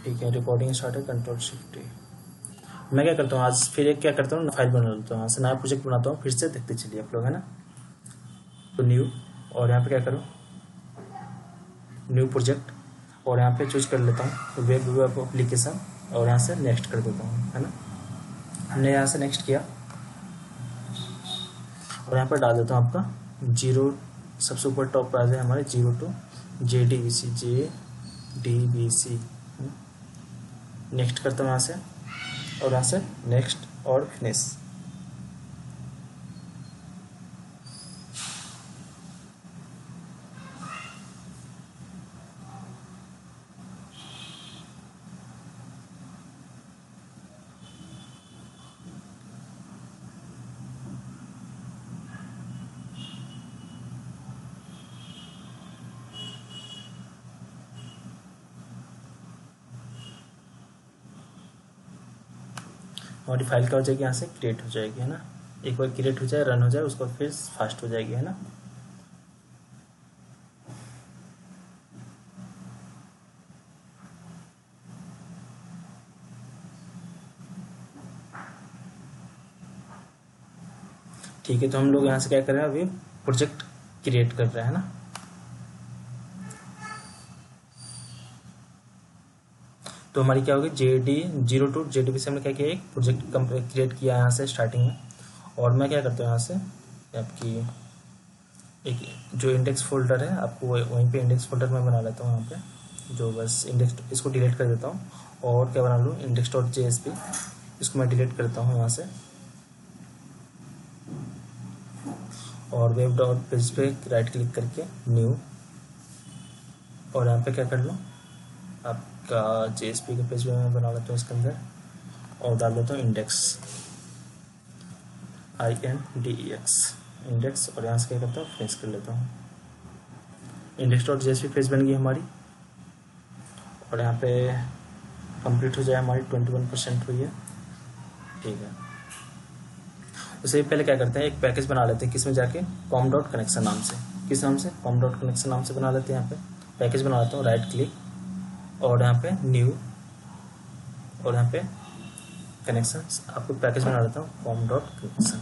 ठीक है, recording start है, कंट्रोल शिफ्ट टी। मैं क्या करता हूँ आज फिर एक क्या करता हूँ, फाइल बना लेता हूँ, यहाँ से नया प्रोजेक्ट बनाता हूँ, फिर से देखते चलिए आप लोग, है ना। तो न्यू, और यहाँ पे क्या करूँ, न्यू प्रोजेक्ट, और यहाँ पे चूज कर लेता हूँ वेब एप्लीकेशन, और यहाँ से नेक्स्ट कर देता हूँ, है ना। हमने यहाँ से नेक्स्ट किया, और यहाँ पर डाल देता हूँ आपका 0, सबसे ऊपर टॉप पे आ जाए हमारे 02 JDBC JDBC। नेक्स्ट करता हूँ यहाँ से, और यहाँ से नेक्स्ट और फिनिश। हमारी फाइल क्या हो जाएगी, यहाँ से क्रिएट हो जाएगी, है ना। एक बार क्रिएट हो जाए, रन हो जाए, उसको फिर फास्ट हो जाएगी, है ना। ठीक है, तो हम लोग यहाँ से क्या कर रहे हैं, अभी प्रोजेक्ट क्रिएट कर रहे हैं ना। तो हमारी क्या होगी, JD02 JDB से हमने क्या किया, एक प्रोजेक्ट क्रिएट किया यहाँ से स्टार्टिंग में। और मैं क्या करता हूँ यहाँ से आपकी एक जो इंडेक्स फोल्डर है, आपको वहीं पे इंडेक्स फोल्डर में बना लेता हूँ यहाँ पे, जो बस इंडेक्स, इसको डिलीट कर देता हूँ। और क्या बना लूँ, index.jsp, इसको मैं डिलीट करता हूँ यहाँ से। और वेब डॉट पेज पे राइट क्लिक करके न्यू, और यहाँ पे क्या कर लूँ, आपका JSP के पेज पे मैं बना लेता हूँ इसके अंदर, और डाल देता हूँ इंडेक्स, INDEX इंडेक्स, और यहाँ से क्या करता हूँ, फिनिश कर लेता हूँ। index.jsp पेज बन गई हमारी, और यहाँ पे कंप्लीट हो जाए हमारी 21% हुई है, ठीक है। उससे पहले क्या करते हैं, एक पैकेज बना लेते हैं, किसमें जाके, com.connection नाम से, किस नाम से, com.connection नाम से बना लेते हैं। यहाँ पे पैकेज बना लेता हूँ, राइट क्लिक, और यहाँ पे न्यू, और यहाँ पे कनेक्शंस, आपको पैकेज बना लेता हूँ com.connection,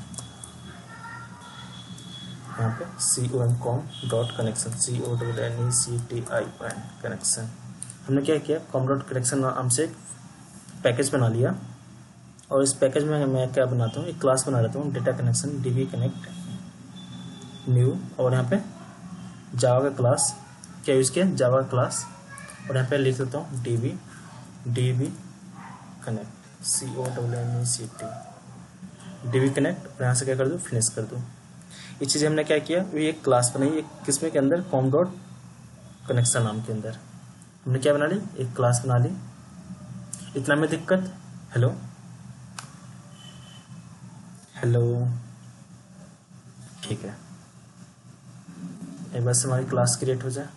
यहाँ पे com.connection CONNECTION हमने क्या किया, com.connection नाम से एक पैकेज बना लिया। और इस पैकेज में मैं क्या बनाता हूँ, एक क्लास बना लेता हूँ, data connection DB connect new, और यहाँ पे जावा का क्लास क्या यूज़ किया, जावा का क्लास, और यहाँ पे लिख देता हूँ DB connect CONNECT DB connect, और यहाँ से क्या कर दूँ, फिनिश कर दूँ। ये चीज़ हमने क्या किया, ये एक क्लास बनाई, एक किसमें के अंदर, com.connection नाम के अंदर हमने क्या बना ली, एक क्लास बना ली। इतना में दिक्कत, हेलो, ठीक है, एक बार से हमारी क्लास क्रिएट हो जाए।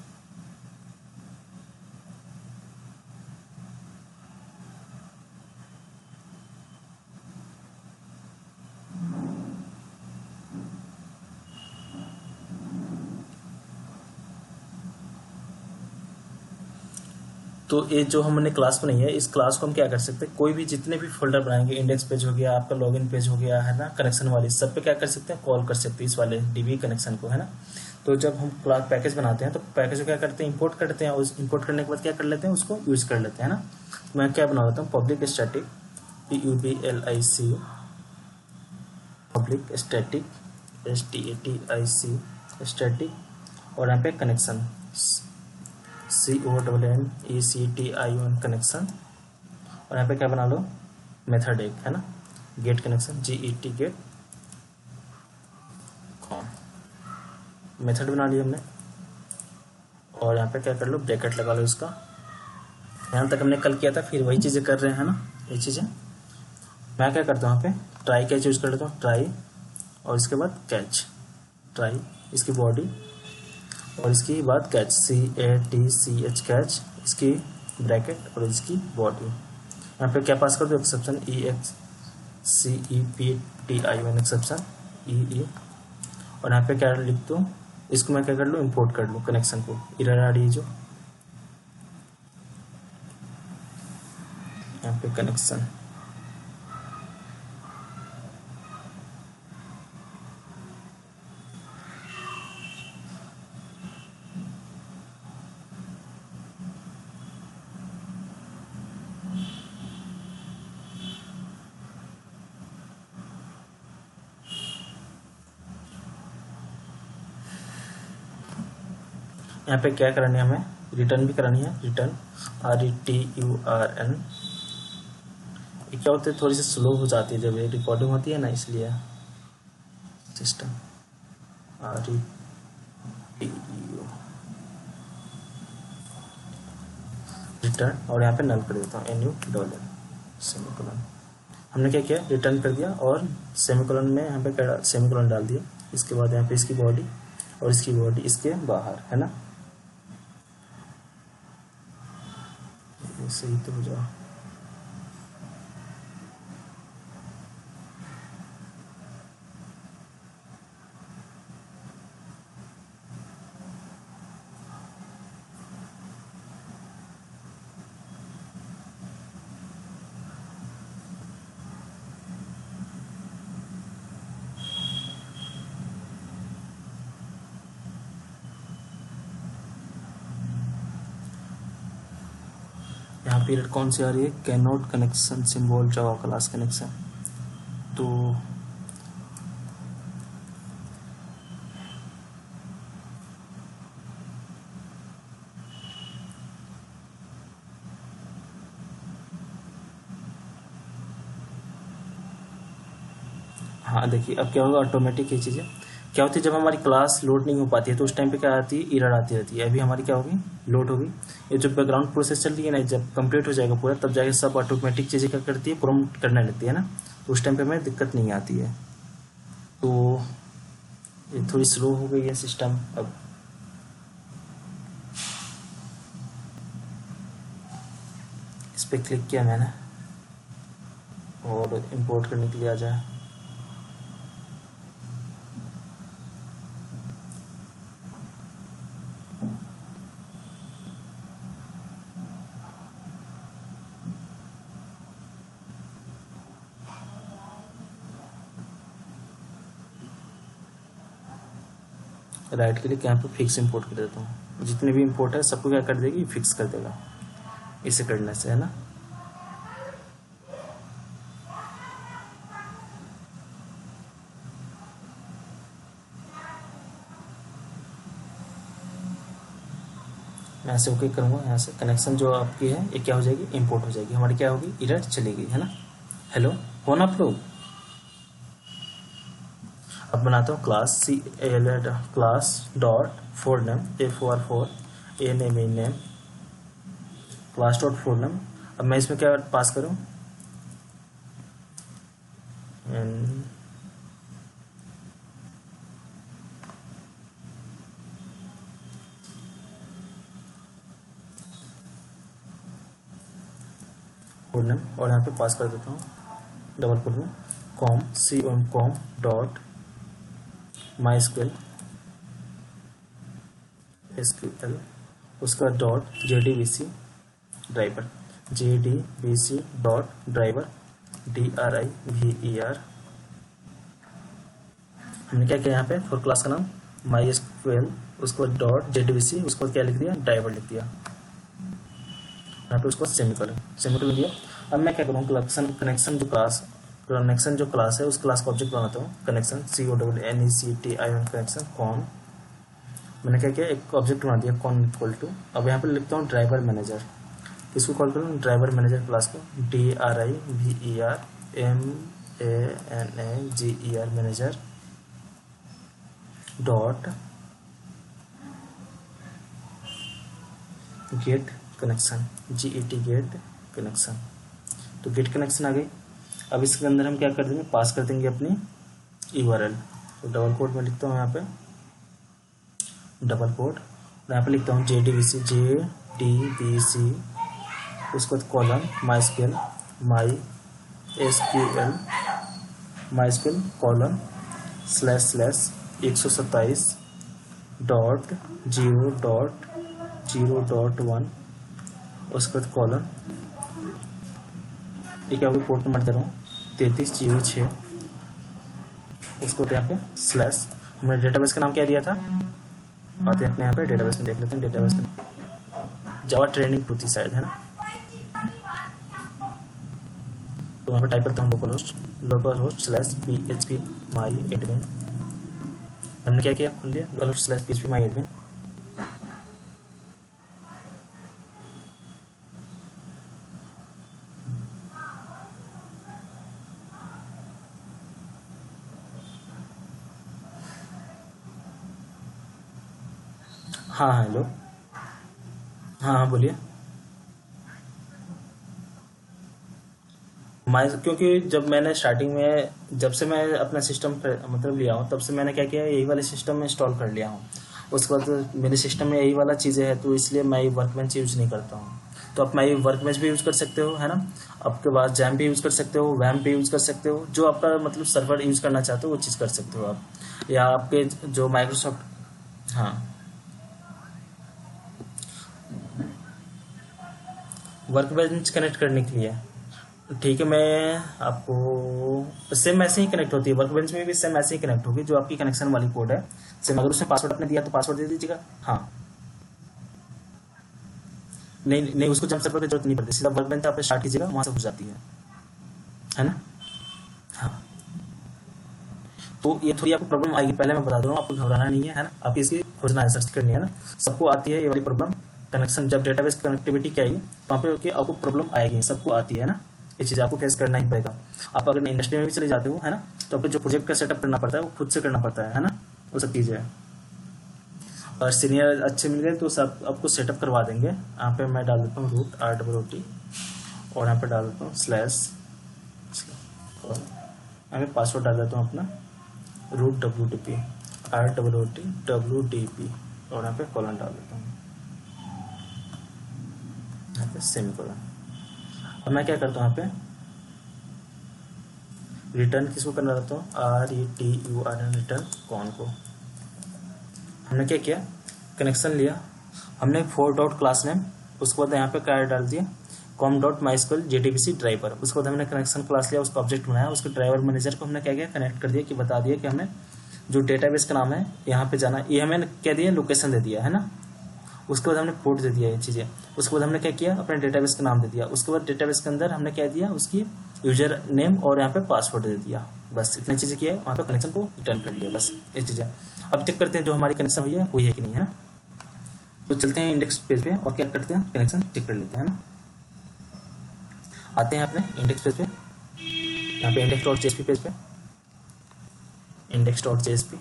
तो ये जो हमने क्लास बनाई है, इस क्लास को हम क्या कर सकते हैं, कोई भी जितने भी फोल्डर बनाएंगे, इंडेक्स पेज हो गया, आपका लॉगिन पेज हो गया, है ना, कनेक्शन वाली, सब पे क्या कर सकते हैं, कॉल कर सकते हैं इस वाले DB कनेक्शन को, है ना। तो जब हम क्लास पैकेज बनाते हैं, तो पैकेज को क्या करते हैं, इंपोर्ट करते हैं, और इंपोर्ट करने के बाद क्या कर लेते हैं, उसको यूज कर लेते हैं, है ना। तो मैं क्या बना लेता हूँ, public static PUBLIC public static STATIC static, और यहाँ पे कनेक्शन CONNECTION कनेक्शन, और यहाँ पे क्या बना लो, मेथड एक, है ना, get connection GET get com, method बना लिया हमने। और यहाँ पे क्या कर लो, ब्रैकेट लगा लो इसका। यहाँ तक हमने कल किया था, फिर वही चीज़ें कर रहे हैं ना, ये चीज़ें। मैं क्या करता हूँ, यहाँ पे ट्राई कैच यूज़ कर लेता हूँ, ट्राई, और इसके बाद कैच, ट्राई इसकी बॉडी, और इसकी बाद कैच CATCH कैच, इसकी ब्रैकेट, और इसकी बॉडी। यहाँ पे क्या पास कर दो, एक्सेप्शन EXCEPTION एक्सेप्शन EE, और यहाँ पे क्या लिख दो, इसको मैं क्या कर लूँ, इंपोर्ट कर लूँ कनेक्शन को, एरर आ रही है जो, यहाँ पे कनेक्शन, यहाँ पे क्या करानी है हमें, रिटर्न भी करानी है, रिटर्न RETURN। ये क्या होता है, थोड़ी सी स्लो हो जाती है जब ये रिकॉर्डिंग होती है ना, इसलिए सिस्टम RETU रिटर्न, और यहाँ पे नल कर देता हूँ NU सेमीकोलन। हमने क्या किया, रिटर्न कर दिया और सेमीकोलन में यहाँ पे सेमीकोलन डाल दिया। इसके बाद यहाँ पे इसकी बॉडी और इसकी बॉडी इसके बाहर है ना, सही तो हो जाओ। यहाँ पीरियड कौन सी आ रही है, can not connection symbol Java class connection. तो हाँ देखिए अब क्या होगा, ऑटोमेटिक ये चीज़ें क्या होती है, जब हमारी क्लास लोड नहीं हो पाती है तो उस टाइम पे क्या आती है, एरर आती रहती है। अभी हमारी क्या होगी, लोड होगी। ये जो बैकग्राउंड प्रोसेस चल रही है ना, जब कंप्लीट हो जाएगा पूरा तब जाके सब ऑटोमेटिक चीज़ें क्या करती है, प्रॉम्प्ट करने लगती है ना, तो उस टाइम पे हमें दिक्कत नहीं आती है। तो ये थोड़ी स्लो हो गई है सिस्टम। अब इस पर क्लिक किया मैंने और इंपोर्ट करने के लिए आ जाए। राइट क्लिक यहाँ पे फिक्स इंपोर्ट कर देता हूँ। जितने भी इंपोर्ट है सबको क्या कर देगी, फिक्स कर देगा इसे करने से, है ना। मैं ऐसे ओके करूँगा, यहाँ से कनेक्शन जो आपकी है ये क्या हो जाएगी, इंपोर्ट हो जाएगी हमारी, क्या होगी, एरर चलेगी, है ना। हेलो हो ना आप लोग। अब बनाता हूँ class class dot four name FOR4 a name in name class dot four name. अब मैं इसमें क्या पास करूँ, फोर नेम, और यहाँ पे पास कर देता हूँ डबल कोट में com डॉट MySQL SQL, उसका dot JDBC driver JDBC dot driver DRIVER। हमने क्या किया यहाँ पे, फॉर क्लास का नाम MySQL, उसको डॉट JDBC, उसको क्या लिख दिया, ड्राइवर लिख दिया। यहाँ पे उसको सेमीकोलन दिया। अब मैं क्या करूँ, कनेक्शन जो क्लास है उस क्लास का ऑब्जेक्ट बनाता हूँ, कनेक्शन CONNECTION कनेक्शन कॉन। मैंने क्या किया, एक ऑब्जेक्ट बना दिया कॉन इक्वल टू। अब यहाँ पे लिखता हूँ ड्राइवर मैनेजर, किसको कॉल करूँ, ड्राइवर मैनेजर क्लास को DRIVER MANAGER manager dot get connection GET get connection. तो गेट कनेक्शन आ गई। अब इसके अंदर हम क्या कर देंगे, पास कर देंगे अपनी URL। तो डबल कोट में लिखता हूँ यहाँ पे डबल कोट, यहाँ पे लिखता हूँ JDBC उसके बाद कॉलन MySQL कॉलन //127 डॉट 0.0.1 उसके बाद कॉलन ये क्या होगी, पोर्ट नंबर दे रहा हूँ 3306, उसको यहाँ पे स्लैश, हमने डेटाबेस का नाम क्या दिया था, आते हैं अपने यहाँ पे डेटाबेस में देख लेते हैं। डेटाबेस में जावा ट्रेनिंग 2 थी शायद, है ना। तो वहाँ पे टाइप करता हूँ लोकल होस्ट स्लैश PHP माई एडमिन। हमने क्या किया, खोल लिया लोकल होस्ट स्लैश PHP माई एडमिन। हाँ हाँ हेलो, हाँ हाँ बोलिए। मैं क्योंकि जब मैंने स्टार्टिंग में, जब से मैं अपना सिस्टम मतलब लिया हूँ, तब से मैंने क्या किया, यही वाले सिस्टम में इंस्टॉल कर लिया हूँ। उसके बाद मेरे सिस्टम में यही वाला चीज़ें हैं, तो इसलिए मैं वर्कबेंच यूज़ नहीं करता हूँ। तो आप मैं वर्कबेंच भी यूज़ कर सकते हो, है ना। आपके पास जैम भी यूज़ कर सकते हो, वैम भी यूज़ कर सकते हो, जो आपका मतलब सर्वर यूज़ करना चाहते हो वो चीज़ कर सकते हो आप, या आपके जो माइक्रोसॉफ्ट। हाँ, वर्कबेंच कनेक्ट करने के लिए ठीक है, मैं आपको सेम ऐसे ही कनेक्ट होती है, वर्कबेंच में भी सेम ऐसे ही कनेक्ट होगी, जो आपकी कनेक्शन वाली कोड है सेम। अगर उसमें पासवर्ड आपने दिया तो पासवर्ड दे दीजिएगा। हाँ, नहीं नहीं, उसको जंप सर्वर की जरूरत नहीं पड़ती, सीधा वर्कबेंच आप स्टार्ट कीजिएगा, वहां से घुस जाती है ना। हाँ, तो ये थोड़ी आपको प्रॉब्लम आएगी, पहले मैं बता दूँ, आपको घबराना नहीं है ना। आप इसकी खोजना है, सर्च करनी है ना, सबको आती है ये वाली प्रॉब्लम। कनेक्शन जब डेटाबेस कनेक्टिविटी की आएगी वहाँ पे आपको प्रॉब्लम आएगी, सबको आती है ना। ये चीज़ आपको फेस करना ही पड़ेगा। आप अगर इंडस्ट्री में भी चले जाते हो, है ना, तो आपको जो प्रोजेक्ट का सेटअप करना पड़ता है वो खुद से करना पड़ता है ना, वो सब चीज़ें हैं। और सीनियर अच्छे मिल गए तो सब आपको सेटअप करवा देंगे। यहाँ पे मैं डाल देता हूँ रूट ROOT, और यहाँ पे डाल देता हूँ स्लैश, और यहाँ पे पासवर्ड डाल देता हूँ अपना रूट WDP ROOT और यहाँ पे कॉलन डाल देता हूँ, यहाँ पे सेमीकोलन। अब मैं क्या करता हूँ, यहाँ पे रिटर्न किसको करना रहता हूँ, RETURN, रिटर्न कौन को। हमने क्या किया, कनेक्शन लिया, हमने 4 डॉट क्लास नेम, उसके बाद यहाँ पे क्या डाल दिया, com.mysql JDBC ड्राइवर। उसके बाद हमने कनेक्शन क्लास लिया, उसका ऑब्जेक्ट बनाया, उसके ड्राइवर मैनेजर को हमने क्या किया, कनेक्ट कर दिया, कि बता दिया कि हमने जो डेटाबेस का नाम है यहाँ पे जाना, ये हमें क्या दिया, लोकेशन दे दिया है ना। उसके बाद हमने पोर्ट दे दिया ये चीज़ें। उसके बाद हमने क्या किया, अपने डेटाबेस का नाम दे दिया। उसके बाद डेटाबेस के अंदर हमने क्या दिया, उसकी यूजर नेम और यहाँ पे पासवर्ड दे दिया। बस इतनी चीज़ें किया है, वहाँ पे कनेक्शन को रिटर्न कर लिया, बस ये चीज़ें। अब चेक करते हैं जो हमारी कनेक्शन हुई है वही है कि नहीं, है ना। तो चलते हैं इंडेक्स पेज पे और क्या करते हैं, कनेक्शन चेक कर लेते हैं ना। आते हैं अपने इंडेक्स पेज पे, यहाँ पे index.jsp पेज पे, index.jsp,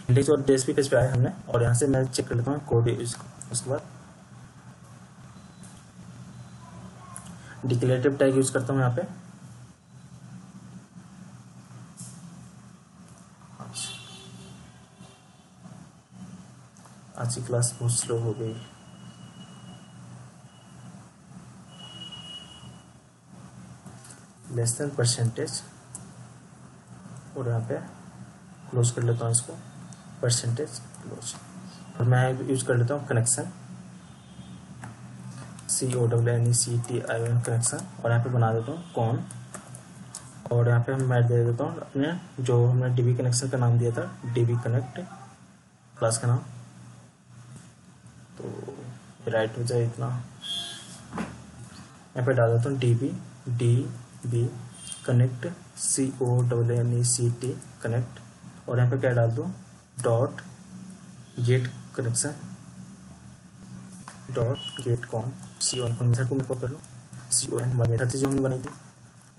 index.jsp पेज पे आए हमने, और यहाँ से मैं चेक कर लेता हूँ कोड। उसके बाद डिक्लेरेटिव टैग यूज करता हूँ यहाँ पे। आज की क्लास बहुत स्लो हो गई। लेस देन परसेंटेज, और यहाँ पे क्लोज कर लेता हूँ इसको, परसेंटेज क्लोज। और मैं यूज कर लेता हूँ कनेक्शन, CONNECTION कनेक्शन, और यहाँ पे बना देता हूँ कौन, और यहाँ पे मैं दे देता हूँ अपने जो हमने DB कनेक्शन का नाम दिया था, DB कनेक्ट क्लास का नाम। तो राइट हो जाए इतना, यहाँ पे डाल देता हूँ DB कनेक्ट CONNECT कनेक्ट, और यहाँ पे क्या डाल दूँ, dot get connection dot get con CON को मेथड को मैं कर लूँ, CON मेथड थी जो हमने बनाई थी।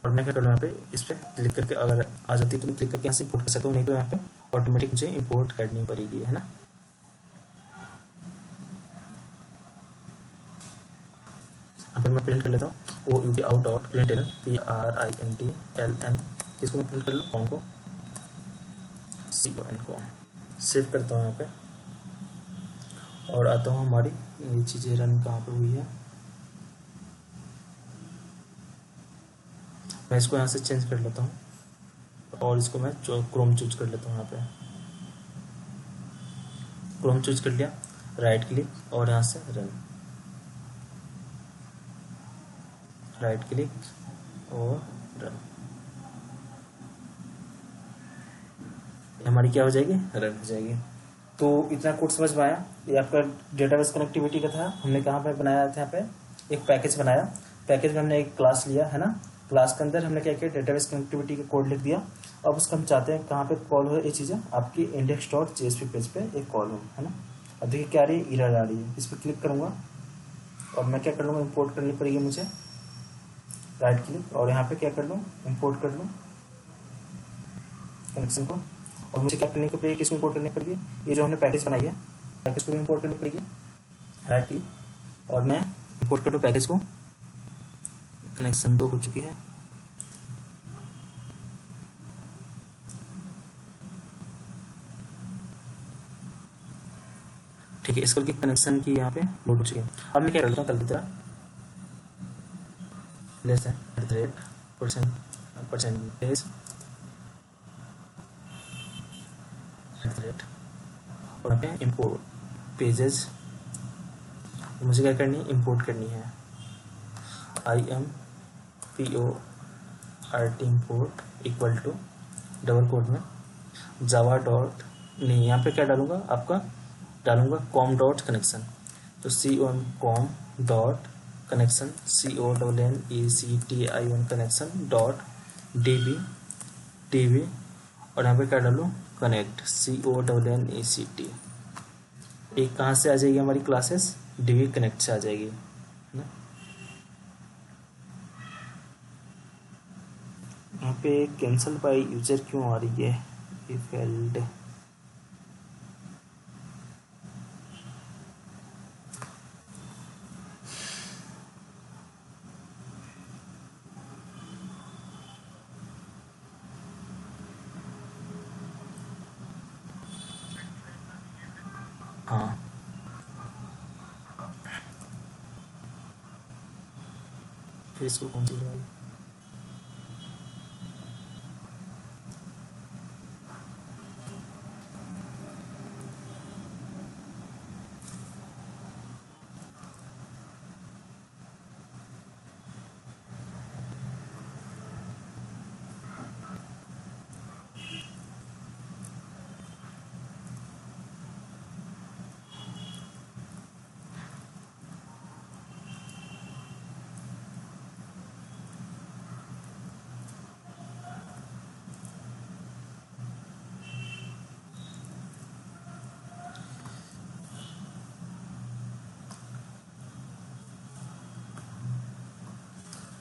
और मैं क्या कर लूँ, यहाँ पे इस पर क्लिक करके, अगर आ जाती है तो मैं क्लिक करके यहाँ से इंपोर्ट कर सकता हूँ, नहीं तो यहाँ पे ऑटोमेटिक मुझे इंपोर्ट करनी पड़ेगी, है ना। यहाँ पर मैं प्रिंट कर लेता हूँ OUT_println PRINTLN, किसको मैं प्रिंट कर लूँ, कौन को, CON को। सेव करता हूँ यहाँ पे, और आता हूँ हमारी ये चीज़ें रन कहाँ पे हुई है। मैं इसको यहाँ से चेंज कर लेता हूँ, और इसको मैं क्रोम चूज कर लेता हूँ। यहाँ पे क्रोम चूज कर लिया, राइट क्लिक और यहाँ से रन, राइट क्लिक और रन, हमारी क्या हो जाएगी, रन हो जाएगी। तो इतना कोड समझ में आया। ये आपका डेटाबेस कनेक्टिविटी का था। हमने कहाँ पे बनाया था, यहाँ पे एक पैकेज बनाया, पैकेज में हमने एक क्लास लिया है ना, क्लास के अंदर हमने क्या किया, डेटाबेस कनेक्टिविटी का कोड लिख दिया। अब उसको हम चाहते हैं कहाँ पे कॉल हो, ये चीज़ें आपकी index.jsp पेज पे एक कॉल हो, है ना। अब देखिए क्या आ रही है, एरर आ रही है। इस पर क्लिक करूँगा और मैं क्या कर लूँगा, इम्पोर्ट करनी पड़ेगी मुझे, राइट क्लिक और यहाँ पे क्या कर लूँ, इम्पोर्ट कर लूँ कनेक्शन को। और मुझे क्या करने की पड़ेगी, किसको इम्पोर्ट करनी पड़ेगी, ये जो हमने पैकेज बनाई है पैकेज को भी इम्पोर्ट करनी पड़ेगी, राइट क्लिक और मैं इम्पोर्ट कर लूँ पैकेज को। कनेक्शन 2 हो चुकी है, ठीक है। इसको कनेक्शन की यहाँ पे लोड हो चुकी है। अब मैं क्या करता हूँ, कल की तरह लेस है परसेंटेज और यहाँ पे इम्पोर्ट पेजेस, मुझे क्या करनी है, इम्पोर्ट करनी है। IMPORT import equal to double quote में जावा डॉट, नहीं यहाँ पे क्या डालूंगा, आपका डालूंगा कॉम डॉट कनेक्शन। तो com dot connection CONNECTION connection dot DB और यहाँ पे क्या डालूँ, कनेक्ट CONNECT। एक कहाँ से आ जाएगी हमारी क्लासेस, DB कनेक्ट से आ जाएगी, है ना। यहाँ पे कैंसल बाय यूजर क्यों आ रही है, ये फेल्ड, हाँ फिर इसको कौन सी लगाई,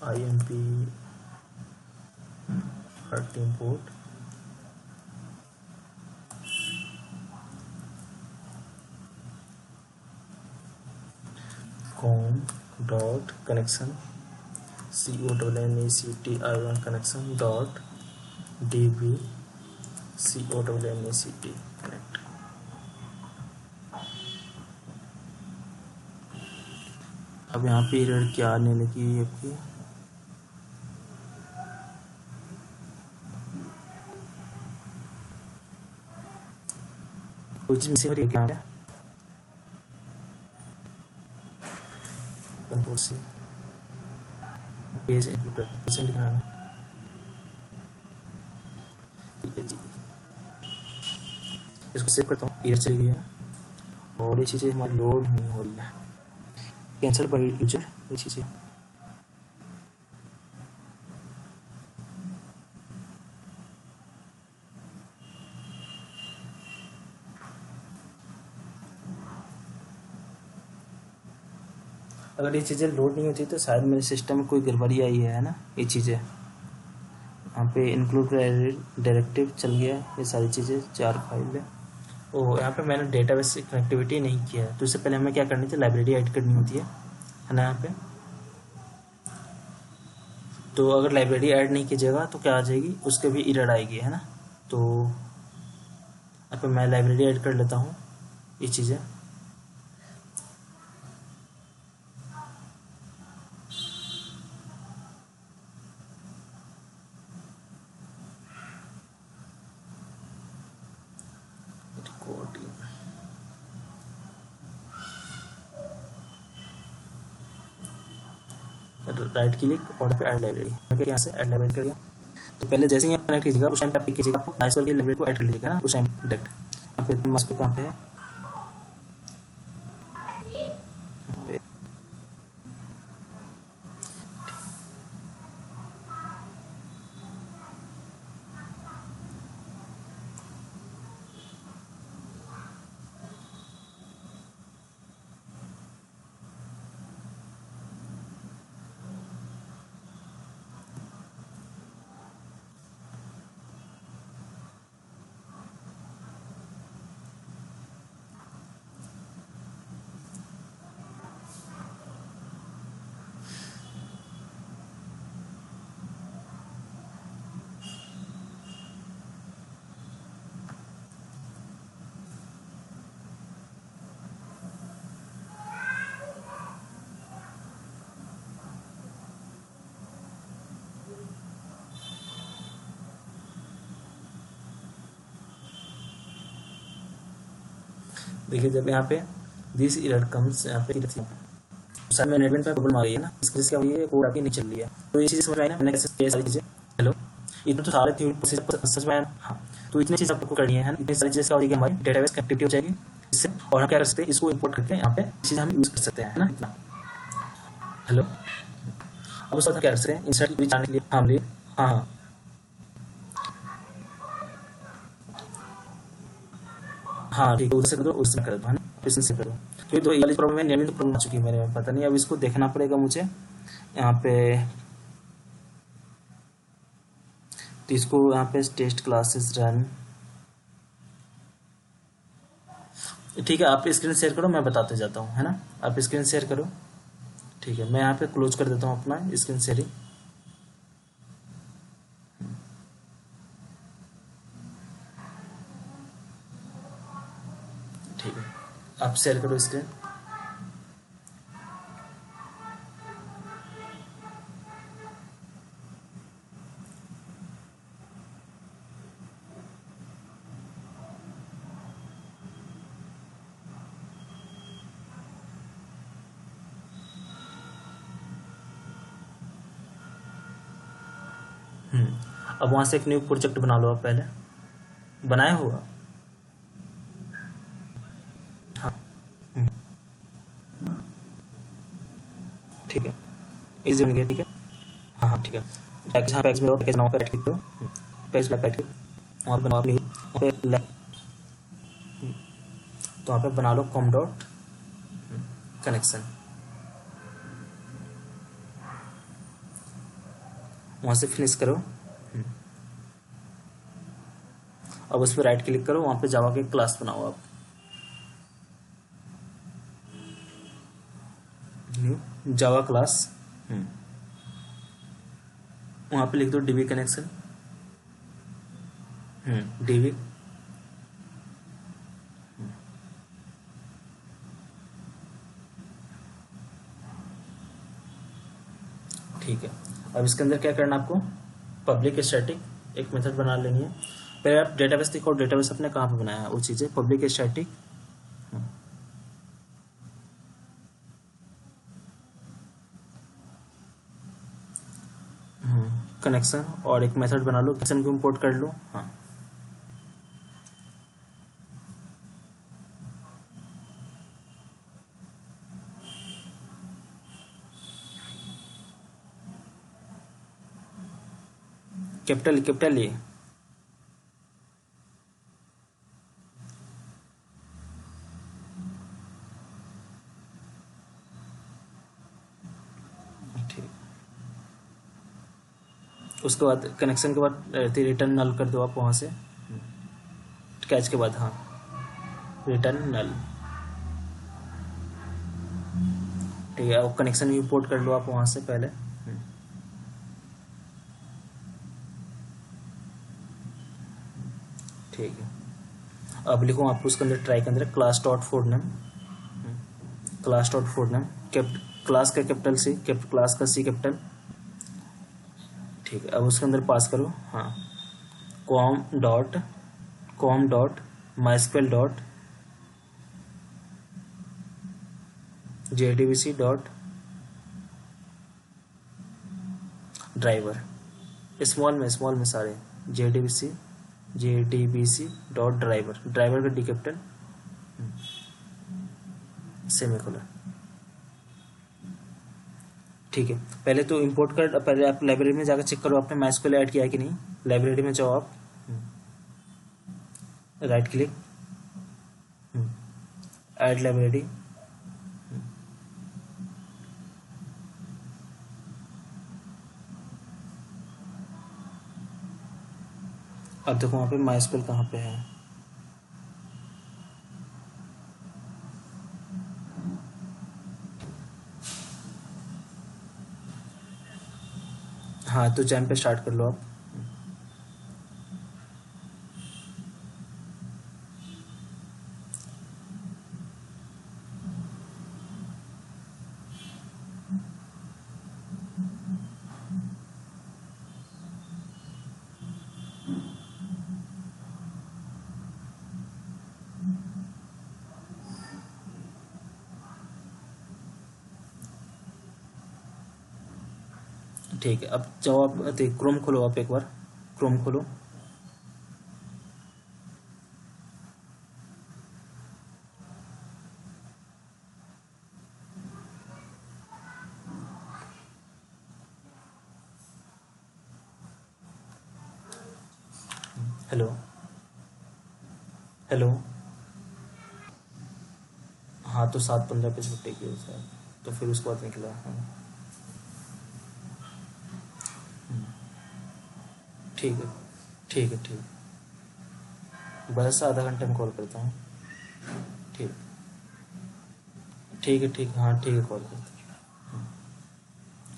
IMPORT import com dot connection CONNECTION connection dot DB CONNECT connect. अब यहाँ पे एरर क्या आने लगी है आपकी, कोई चीज मिसिंग हो रही है क्या, कंट्रोल C पेज परसेंट लिखना है, ठीक है जी। इसको सेव करता हूँ, एरर चली गई है और ये चीज़ें हमारी लोड नहीं हो रही है, कैंसिल बाय यूजर ये चीज़ें। अगर ये चीज़ें लोड नहीं होती तो शायद मेरे सिस्टम में कोई गड़बड़ी आई है ना। ये चीज़ें यहाँ पे इंक्लूड डायरेक्टिव चल गया है, ये सारी चीज़ें 4 फाइल है। ओह यहाँ पे मैंने डेटाबेस से कनेक्टिविटी नहीं किया है, तो इससे पहले हमें क्या करनी थी, लाइब्रेरी ऐड करनी होती है ना यहाँ पे। तो अगर लाइब्रेरी ऐड नहीं कीजिएगा तो क्या आ जाएगी, उसके भी एरर आएगी, है ना। तो यहाँ पे मैं लाइब्रेरी ऐड कर लेता हूँ ये चीज़ें। राइट क्लिक और पे ऐड लाइब्रेरी, यहाँ से ऐड लाइब्रेरी कर दिया। तो पहले जैसे ही आप कनेक्ट कीजिएगा उस टाइम पे आप कीजिएगा, आपको माइस्क्वेल की लाइब्रेरी को ऐड कर लीजिएगा ना उस टाइम डायरेक्ट। यहाँ पे माइस्क्वेल कहाँ पे है, देखिए जब यहाँ पे दिस एरर कम्स, यहाँ पे सर में नेटवर्क पे प्रॉब्लम आ रही है ना, इसकी वजह से क्या हुई है, कोड आपकी नहीं चल रही है। तो ये चीज़ समझ में आई ना, मैंने कैसे ये सारी चीज़ें, हेलो, इतना तो सारे थ्योरी प्रोसेस समझ में आया। हाँ, तो इतनी चीज़ आपको करनी है ना, इतनी सारी चीज़ें क्या हो जाएगी, हमारी डेटाबेस कनेक्टिविटी हो जाएगी इससे, और हम क्या कर सकते हैं, इसको इंपोर्ट करके यहाँ पे चीज़ हम यूज़ कर सकते हैं ना इतना। हेलो, अब उसके बाद क्या कर सकते हैं, इंसर्ट जाने के लिए, हाँ लिए, हाँ हाँ हाँ ठीक है, उधर से कर दो, उससे कर दो, है ना, इसमें से करो। तो ये तो ये वाली प्रॉब्लम है, नेमिंग तो प्रॉब्लम आ चुकी है मेरे में, पता नहीं अब इसको देखना पड़ेगा मुझे यहाँ पे। तो इसको यहाँ पे टेस्ट क्लासेस रन, ठीक है, आप स्क्रीन शेयर करो, मैं बताते जाता हूँ, है ना, आप स्क्रीन शेयर करो। ठीक है, मैं यहाँ पे क्लोज कर देता हूँ अपना स्क्रीन शेयरिंग। ठीक है, आप शेयर करो स्क्रीन। अब वहाँ से एक न्यू प्रोजेक्ट बना लो, आप पहले बनाया होगा। हाँ ठीक है, इजी बन गया, ठीक है, हाँ हाँ ठीक है। पैकेज, हाँ पैकेज में पैकेज बनाओ, पैकेज क्लिक करो, पैकेज पैकेज वहाँ पे बनाओ अपनी, वहाँ पे तो वहाँ पे बना लो कॉम डॉट कनेक्शन, वहाँ से फिनिश करो। अब उस पर राइट क्लिक करो, वहाँ पे जावा के क्लास बनाओ आप, न्यू जावा क्लास, वहाँ पे लिख दो डीबी कनेक्शन, डीबी, ठीक है। अब इसके अंदर क्या करना आपको, पब्लिक स्टैटिक एक मेथड बना लेनी है। पहले आप डेटाबेस देखो, डेटाबेस अपने कहाँ पे बनाया है वो चीज़ें, पब्लिक स्टैटिक कनेक्शन, और एक मेथड बना लो, कनेक्शन को इंपोर्ट कर लो। हाँ कैपिटल कैपिटल ये, ठीक। उसके बाद कनेक्शन के बाद रिटर्न नल कर दो आप वहाँ से, कैच के बाद, हाँ रिटर्न नल, ठीक है। अब कनेक्शन भी इंपोर्ट कर लो आप वहाँ से पहले, ठीक है। अब लिखो आप उसके अंदर ट्राई के अंदर class dot four name, class dot four name, class का कैपिटल सी, क्लास का सी कैपिटल, ठीक है। अब उसके अंदर पास करो, हाँ com dot mysql dot JDBC dot driver, small में सारे JDBC डॉट ड्राइवर, ड्राइवर का डी कैपिटल सेमीकोलन। ठीक है, पहले तो इंपोर्ट कर, पहले आप लाइब्रेरी में जाकर चेक करो आपने MySQL ऐड किया है कि नहीं। लाइब्रेरी में जाओ आप, राइट क्लिक, ऐड लाइब्रेरी, अब देखो वहाँ पे MySQL कहाँ पे है। हाँ, तो जैम पे स्टार्ट कर लो आप। ठीक है, अब जाओ आप क्रोम खोलो, आप एक बार क्रोम खोलो। हेलो हेलो, हाँ तो 7:15 पे छुट्टी की सर, तो फिर उसके बाद निकला। हाँ ठीक है ठीक है ठीक है, बस आधा घंटे में कॉल करता हूँ। ठीक ठीक है ठीक है, हाँ ठीक है, कॉल करता हूँ।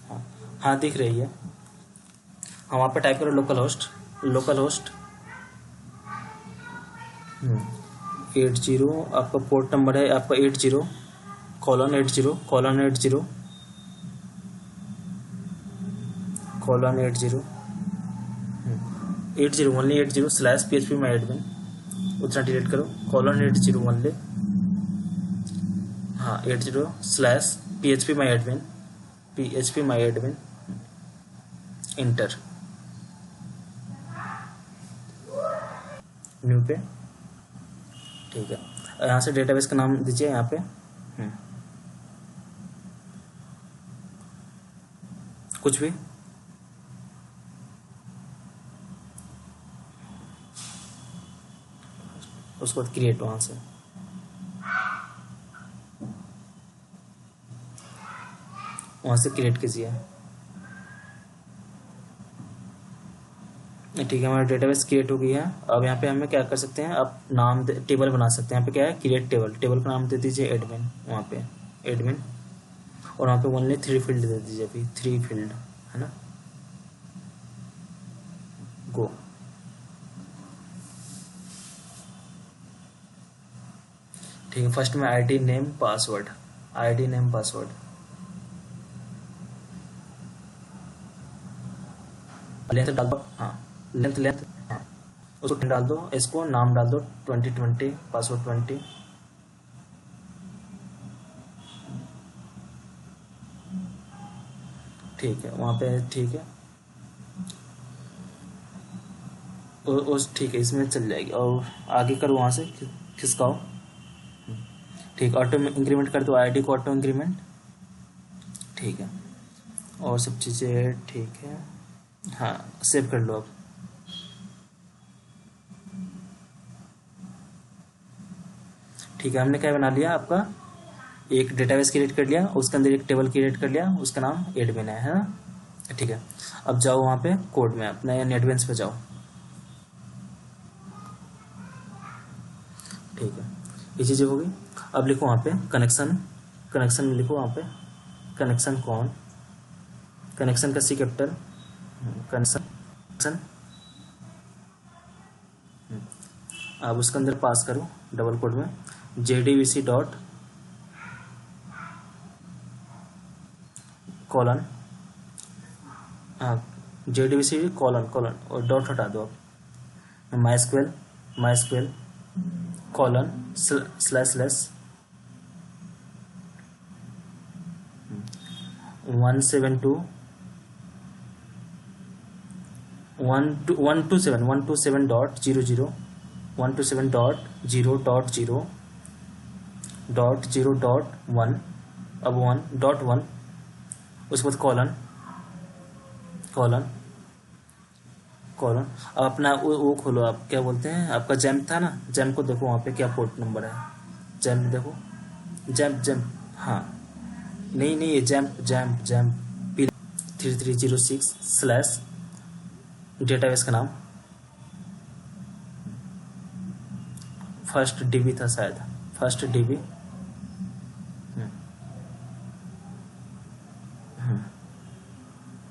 हाँ हाँ दिख रही है। हाँ वहाँ पे टाइप करो लोकल होस्ट 80, आपका पोर्ट नंबर है आपका 80:80:80 ओनली 80 / PHP उतना डिलीट करो, :80 ओनली। हाँ 80 / PHP my admin inter new पे। ठीक है, यहाँ से डेटाबेस का नाम दीजिए यहाँ पे। कुछ भी, उसके बाद क्रिएट, वहाँ से क्रिएट कीजिए। ठीक है, हमारा डेटाबेस क्रिएट हो गई है। अब यहाँ पे हमें क्या कर सकते हैं, आप नाम टेबल बना सकते हैं। यहाँ पे क्या है, क्रिएट टेबल का नाम दे दीजिए एडमिन, वहाँ पे एडमिन, और वहाँ पे ओनली 3 फील्ड दे दीजिए, अभी 3 फील्ड है ना। गो, ठीक है, फर्स्ट में ID नेम पासवर्ड लेंथ डाल दो। हाँ लेंथ, हाँ उसको डाल दो, इसको नाम डाल दो 2020, पासवर्ड 20। ठीक है, वहाँ पे ठीक है, ठीक है, इसमें चल जाएगी। और आगे करो, वहाँ से खिसकाओ। ठीक, ऑटो इंक्रीमेंट कर दो, ID को ऑटो इंक्रीमेंट। ठीक है, और सब चीज़ें ठीक है। हाँ सेव कर लो अब। ठीक है, हमने क्या बना लिया, आपका एक डेटाबेस क्रिएट कर लिया, उसके अंदर एक टेबल क्रिएट कर लिया, उसका नाम एडमिन है ना। ठीक है, अब जाओ वहाँ पे कोड में अपना, या नेटबीन्स पे जाओ। ठीक है, ये चीज़ें हो गई। अब लिखो वहाँ पे कनेक्शन में लिखो वहाँ पे कनेक्शन कौन, कनेक्शन का C कैपिटल, कनेक्शन। अब उसके अंदर पास करो डबल कोड में JDBC डॉट कॉलन, हाँ JDBC कॉलन और डॉट हटा दो आप, MySQL कॉलन // 172 127.00 127.0.0.0.1 अब 1.1 उसके बाद कॉलन अब अपना वो खोलो आप, क्या बोलते हैं आपका जैम्प था ना, जैम्प को देखो वहाँ पे क्या पोर्ट नंबर है, जैम्प देखो, जैम्प हाँ नहीं ये जैम्प पी 3306 / डेटाबेस का नाम फर्स्ट डीबी था शायद, फर्स्ट डीबी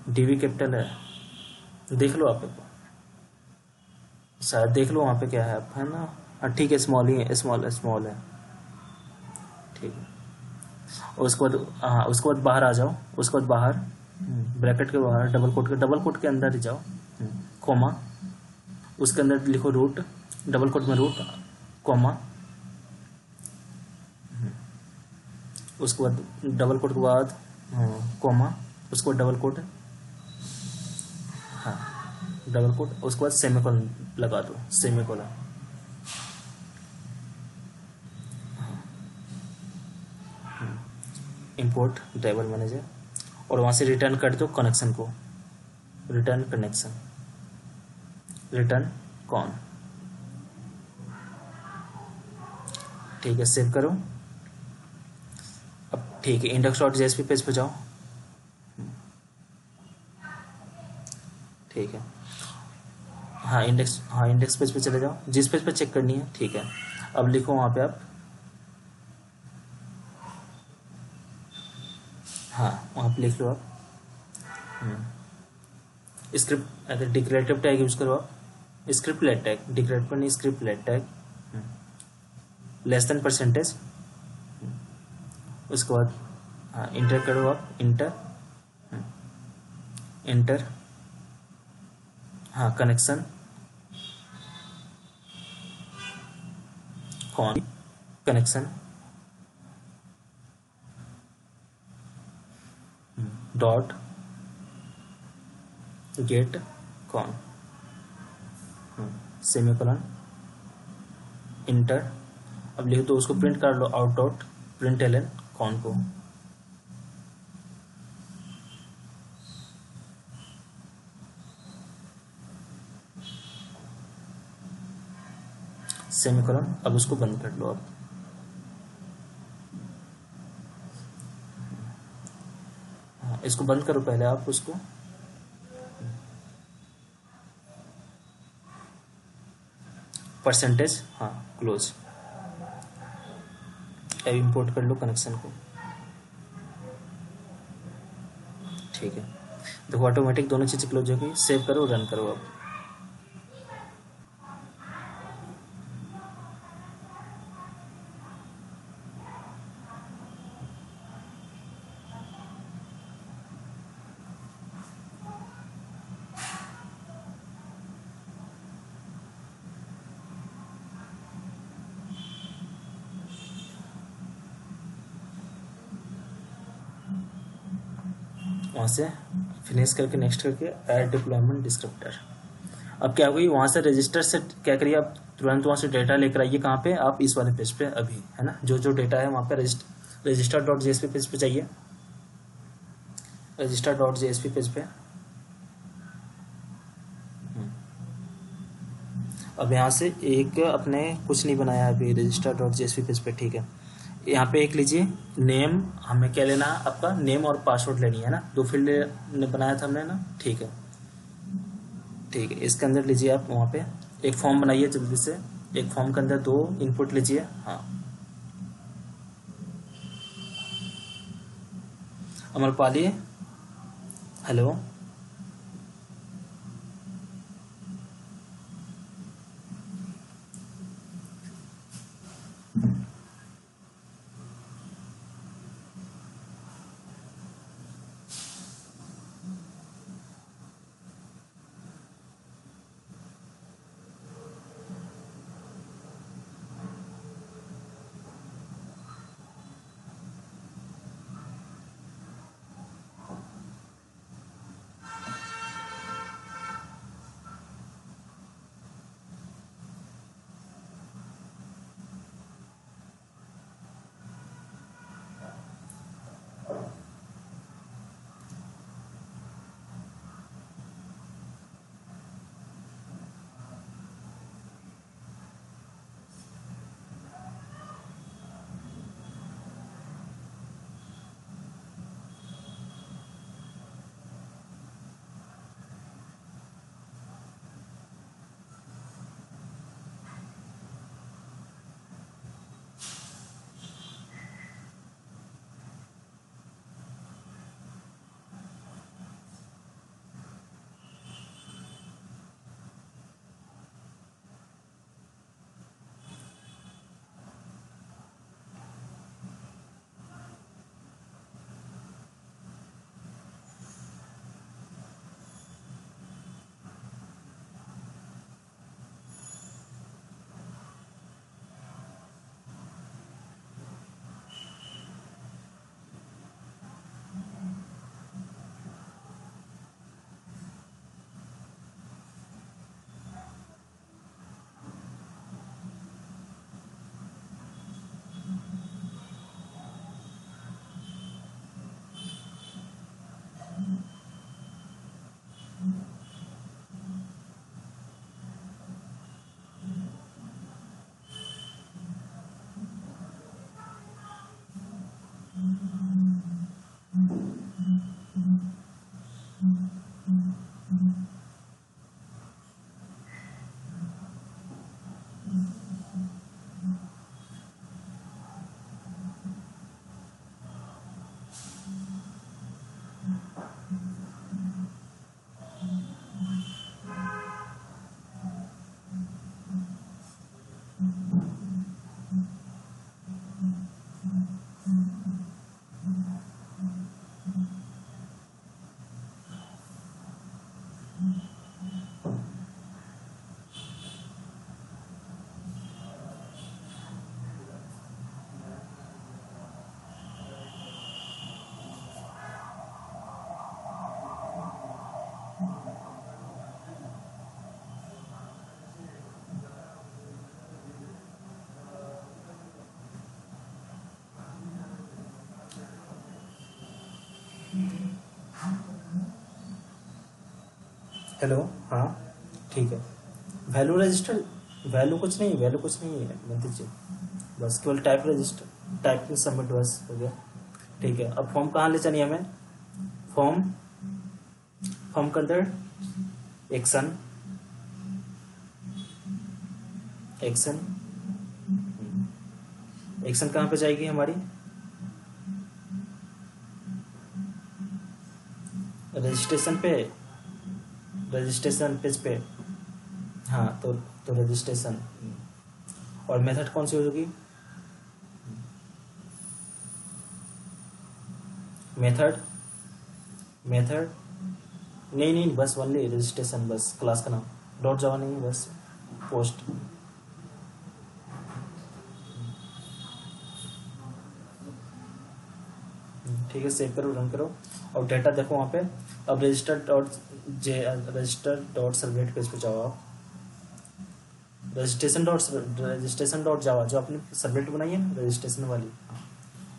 डीबी कैपिटल है, देख लो आप शायद, देख लो वहाँ पे क्या है आप, है ना। हाँ ठीक है, स्मॉल ही है, स्मॉल है, ठीक है। और उसके बाद हाँ उसके बाद बाहर आ जाओ, उसके बाद बाहर ब्रैकेट के बाहर डबल कोट के अंदर ही जाओ, कॉमा उसके अंदर लिखो रूट, डबल कोट में रूट, कॉमा उसके बाद डबल कोट के बाद कॉमा उसके बाद डबल कोट, हाँ डबल कोट, उसके बाद सेमीकोलन लगा दो, सेमीकोलन इंपोर्ट ड्राइवर मैनेजर, और वहाँ से रिटर्न कर दो कनेक्शन को, रिटर्न कॉन, ठीक है सेव करो। अब ठीक है index.jsp पेज पे जाओ, ठीक है हाँ इंडेक्स पेज पे चले जाओ, जिस पेज पे चेक करनी है, ठीक है। अब लिखो वहाँ पे आप, हाँ वहाँ पे लिख लो आप स्क्रिप्ट, अगर डिक्लेरेटिव टैग यूज करो आप, स्क्रिप्ट लेट टैग, डिक्लेरेटिव नहीं scriptlet tag, less than %, उसके बाद हाँ इंटर करो आप, इंटर हाँ कनेक्शन कौन कनेक्शन डॉट गेट कौन सेमीकोलन इंटर, अब लिख दो उसको, प्रिंट कर लो out.println कौन को, सेमीकोलन, अब उसको बंद कर लो आप, हाँ इसको बंद करो पहले आप उसको, % हाँ क्लोज, अब इंपोर्ट कर लो कनेक्शन को, ठीक है देखो ऑटोमेटिक दोनों चीज़ें क्लोज हो गई, सेव करो रन करो अब। वहाँ से फिनिश करके नेक्स्ट करके ऐड डिप्लॉयमेंट डिस्क्रिप्टर, अब क्या हुई वहाँ से रजिस्टर से क्या करिए आप, तुरंत वहाँ से डेटा लेकर आइए, कहाँ पे आप इस वाले पेज पे अभी, है ना, जो डेटा है वहाँ पे रजिस्टर.jsp पेज पे जाइए, रजिस्टर.jsp पेज पे, अब यहाँ से एक अपने कुछ नहीं बनाया अभी रजिस्टर.jsp पेज पे, ठीक है। यहाँ पे एक लीजिए नेम, हमें क्या लेना है आपका नेम और पासवर्ड लेनी है ना, 2 फील्ड बनाया था हमने ना, ठीक है इसके अंदर लीजिए आप, वहाँ पे एक फॉर्म बनाइए जल्दी से, एक फॉर्म के अंदर 2 इनपुट लीजिए, हाँ अमरपाली हेलो, हेलो, हाँ ठीक है। वैल्यू रजिस्टर, वैल्यू कुछ नहीं, वैल्यू कुछ नहीं है, मत दीजिए, बस केवल टाइप रजिस्टर, टाइप में सबमिट बस हो गया। ठीक है, अब फॉर्म कहाँ ले जानी है हमें? फॉर्म, फॉर्म के अंदर एक्शन, एक्शन, एक्शन कहाँ पे जाएगी हमारी? रजिस्ट्रेशन पे, रजिस्ट्रेशन पेज पे। हाँ तो रजिस्ट्रेशन, और मेथड कौन सी होगी? मेथड, मेथड नहीं नहीं, बस ओनली रजिस्ट्रेशन, बस क्लास का नाम, डॉट जावा नहीं, बस पोस्ट। ठीक है, सेव करो, रन करो, और डेटा देखो वहाँ पे। अब रजिस्टर डॉट सर्वलेट पेज पे जाओ आप। रजिस्ट्रेशन डॉट जावा जो आपने सर्वलेट बनाई है ना रजिस्ट्रेशन वाली,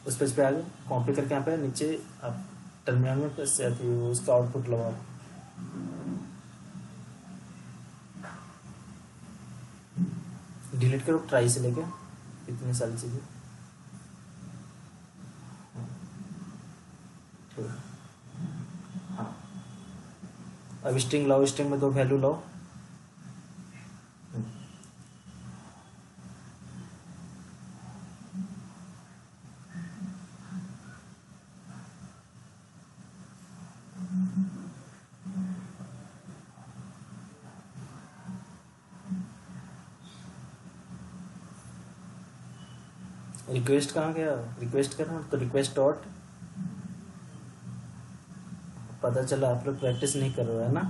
उस पेज पे आ गए, कॉपी करके यहाँ पे नीचे आप टर्मिनल में प्रेस आती है उसका आउटपुट लगाओ। डिलीट करो ट्राई से लेके इतनी सारी चीज़ें। ठीक है, हाँ अब स्ट्रिंग लाओ, स्ट्रिंग में दो वैल्यू लाओ। रिक्वेस्ट कहाँ गया? रिक्वेस्ट करना तो रिक्वेस्ट डॉट, पता चला आप लोग प्रैक्टिस नहीं कर रहे हो है ना।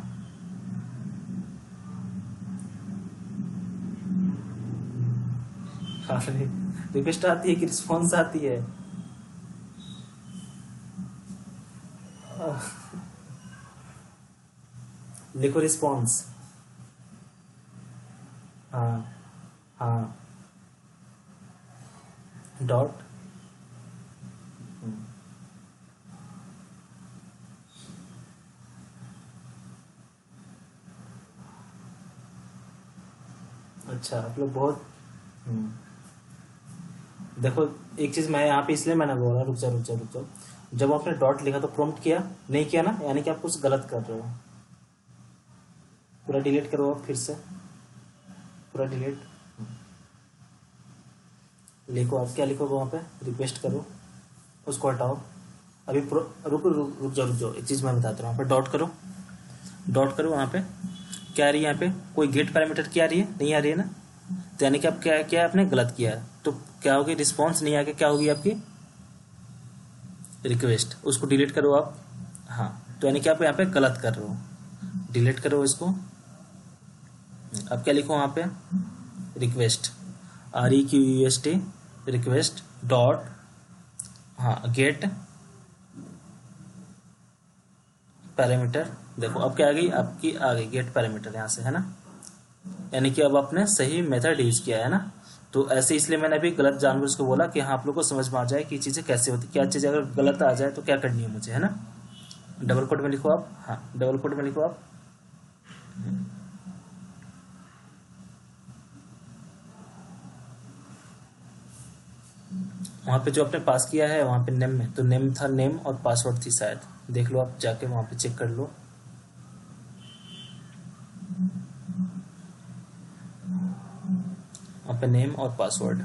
रिक्वेस्ट आती है कि रिस्पॉन्स आती है? लिखो रिस्पॉन्स। हाँ हाँ, डॉट, अच्छा आप लोग बहुत, देखो एक चीज मैं यहाँ पे इसलिए मैंने बोला, रुक जा रुक जा रुक जा, जब आपने डॉट लिखा तो प्रॉम्प्ट किया नहीं किया ना, यानी कि आप कुछ गलत कर रहे हो। पूरा डिलीट करो आप फिर से, पूरा डिलीट, लिखो आप क्या लिखोगे वहाँ पे, रिक्वेस्ट करो, उसको हटाओ। अभी रुक रुक रुक जाओ रुक जाओ, एक चीज़ मैं बताता हूँ, वहाँ पे डॉट करो, डॉट करो, वहाँ पे क्या आ रही है? यहाँ पे कोई गेट पैरामीटर क्या आ रही है? नहीं आ रही है ना, तो यानी कि आप क्या क्या आपने गलत किया है, तो क्या होगी? रिस्पॉन्स नहीं आके क्या होगी आपकी? रिक्वेस्ट। उसको डिलीट करो आप। हाँ, तो यानी कि आप यहाँ पे गलत कर रहे हो, डिलीट करो इसको। अब क्या लिखो वहाँ पे? रिक्वेस्ट, REQUEST, रिक्वेस्ट डॉट, हाँ गेट पैरामीटर। देखो अब क्या आ गई आपकी? आ गई गेट पैरामीटर यहाँ से, है ना, यानी कि अब आपने सही मेथड यूज किया है ना। तो ऐसे इसलिए मैंने अभी गलत जानबूझ को बोला कि हाँ आप लोग को समझ में आ जाए कि चीज़ें कैसे होती, क्या चीज़ अगर गलत आ जाए तो क्या करनी है मुझे, है ना। डबल कोट में लिखो आप, हाँ डबल कोट में लिखो आप। वहाँ पे जो आपने पास किया है वहाँ पे नेम में, तो नेम था, नेम और पासवर्ड थी शायद, देख लो आप जाके वहाँ पे चेक कर लो। वहाँ पे नेम और पासवर्ड,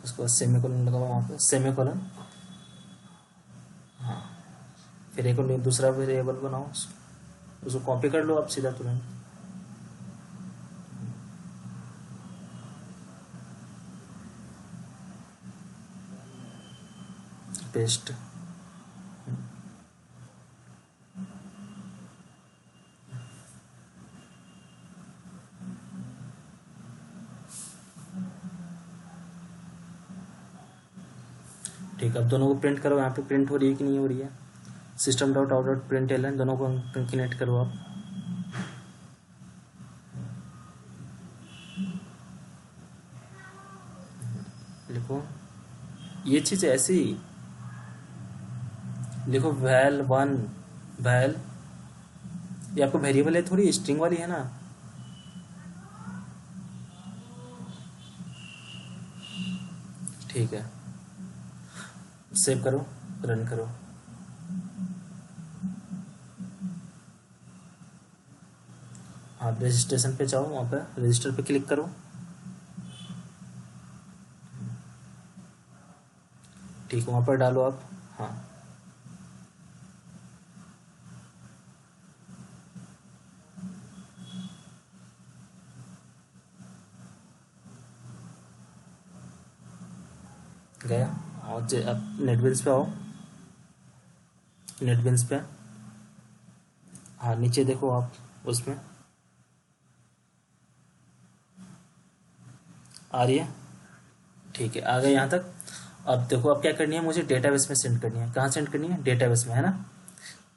उसको सेमीकोलन लगाओ वहाँ पे, सेमीकोलन। हाँ, फिर एक और दूसरा वेरिएबल बनाओ, उसको कॉपी कर लो आप सीधा तुरंत, पेस्ट। ठीक है, अब दोनों को प्रिंट करो, यहाँ पे प्रिंट हो रही है कि नहीं हो रही है? System dot out dot print L, दोनों को कनेक्ट करो आप। लिखो ये चीज़ ऐसी लिखो वैल वन वैल, ये आपको वेरिएबल है, थोड़ी स्ट्रिंग वाली है ना। ठीक है, सेव करो, रन करो। हाँ, रजिस्ट्रेशन पे जाओ, वहाँ पे रजिस्टर पे क्लिक करो। ठीक है, वहाँ पर डालो आप। हाँ, गया। और अब नेटबिन्स पे आओ, नेटबिन्स पे। हाँ, नीचे देखो आप, उसमें आ रही है। ठीक है, आ गए यहाँ तक। अब देखो, अब क्या करनी है, मुझे डेटाबेस में सेंड करनी है। कहाँ सेंड करनी है? डेटाबेस में, है ना।